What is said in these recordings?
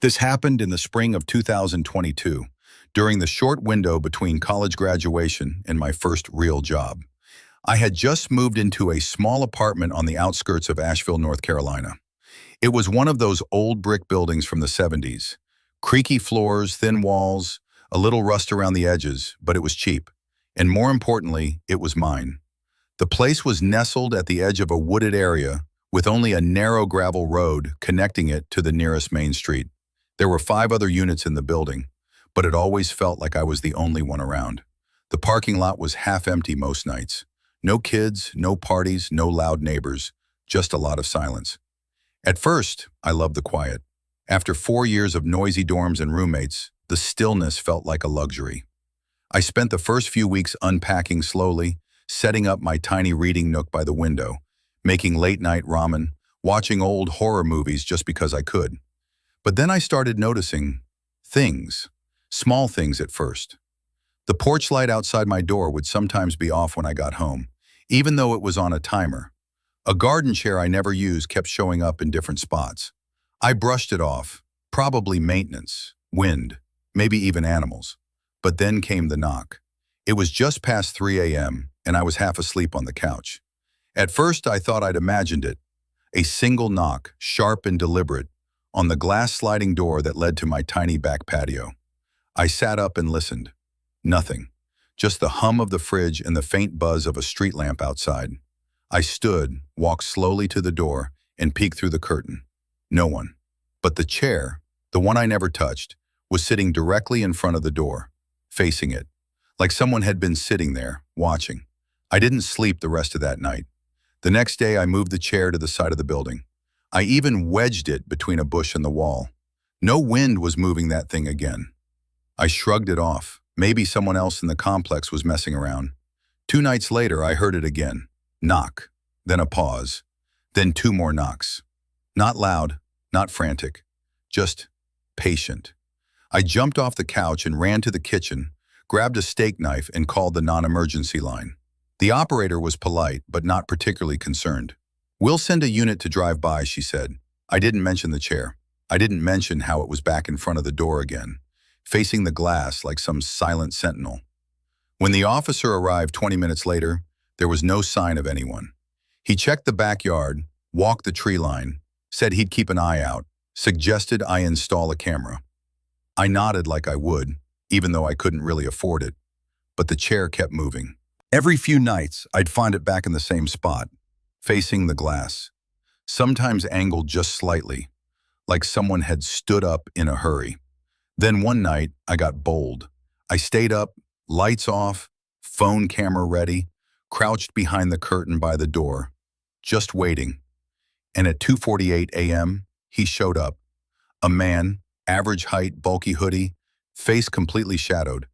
This happened in the spring of 2022, during the short window between college graduation and my first real job. I had just moved into a small apartment on the outskirts of Asheville, North Carolina. It was one of those old brick buildings from the 70s. Creaky floors, thin walls, a little rust around the edges, but it was cheap. And more importantly, it was mine. The place was nestled at the edge of a wooded area with only a narrow gravel road connecting it to the nearest main street. There were 5 other units in the building, but it always felt like I was the only one around. The parking lot was half empty most nights. No kids, no parties, no loud neighbors, just a lot of silence. At first, I loved the quiet. After 4 years of noisy dorms and roommates, the stillness felt like a luxury. I spent the first few weeks unpacking slowly, setting up my tiny reading nook by the window, making late-night ramen, watching old horror movies just because I could. But then I started noticing things, small things at first. The porch light outside my door would sometimes be off when I got home, even though it was on a timer. A garden chair I never used kept showing up in different spots. I brushed it off, probably maintenance, wind, maybe even animals. But then came the knock. It was just past 3 a.m., and I was half asleep on the couch. At first, I thought I'd imagined it. A single knock, sharp and deliberate, on the glass sliding door that led to my tiny back patio. I sat up and listened. Nothing. Just the hum of the fridge and the faint buzz of a street lamp outside. I stood, walked slowly to the door, and peeked through the curtain. No one. But the chair, the one I never touched, was sitting directly in front of the door, facing it, like someone had been sitting there, watching. I didn't sleep the rest of that night. The next day, I moved the chair to the side of the building. I even wedged it between a bush and the wall. No wind was moving that thing again. I shrugged it off. Maybe someone else in the complex was messing around. 2 nights later, I heard it again. Knock, then a pause, then 2 more knocks. Not loud, not frantic, just patient. I jumped off the couch and ran to the kitchen, grabbed a steak knife and called the non-emergency line. The operator was polite, but not particularly concerned. "We'll send a unit to drive by," she said. I didn't mention the chair. I didn't mention how it was back in front of the door again, facing the glass like some silent sentinel. When the officer arrived 20 minutes later, there was no sign of anyone. He checked the backyard, walked the tree line, said he'd keep an eye out, suggested I install a camera. I nodded like I would, even though I couldn't really afford it. But the chair kept moving. Every few nights, I'd find it back in the same spot, facing the glass, sometimes angled just slightly, like someone had stood up in a hurry. Then one night, I got bold. I stayed up, lights off, phone camera ready, crouched behind the curtain by the door, just waiting. And at 2:48 a.m., he showed up. A man, average height, bulky hoodie, face completely shadowed.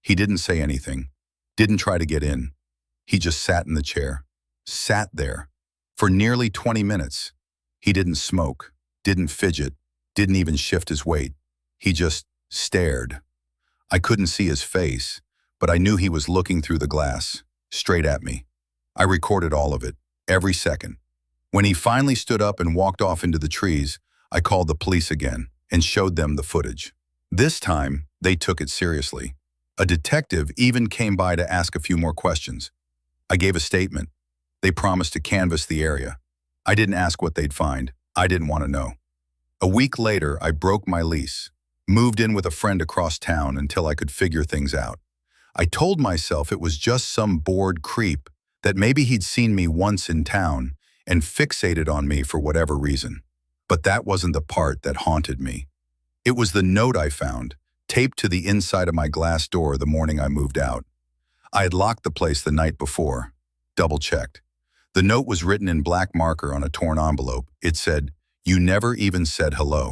He didn't say anything, didn't try to get in. He just sat in the chair, sat there, for nearly 20 minutes. He didn't smoke, didn't fidget, didn't even shift his weight. He just stared. I couldn't see his face, but I knew he was looking through the glass, straight at me. I recorded all of it, every second. When he finally stood up and walked off into the trees, I called the police again and showed them the footage. This time, they took it seriously. A detective even came by to ask a few more questions. I gave a statement. They promised to canvass the area. I didn't ask what they'd find. I didn't want to know. A week later, I broke my lease, moved in with a friend across town until I could figure things out. I told myself it was just some bored creep, that maybe he'd seen me once in town and fixated on me for whatever reason. But that wasn't the part that haunted me. It was the note I found, taped to the inside of my glass door the morning I moved out. I had locked the place the night before, double-checked. The note was written in black marker on a torn envelope. It said, "You never even said hello."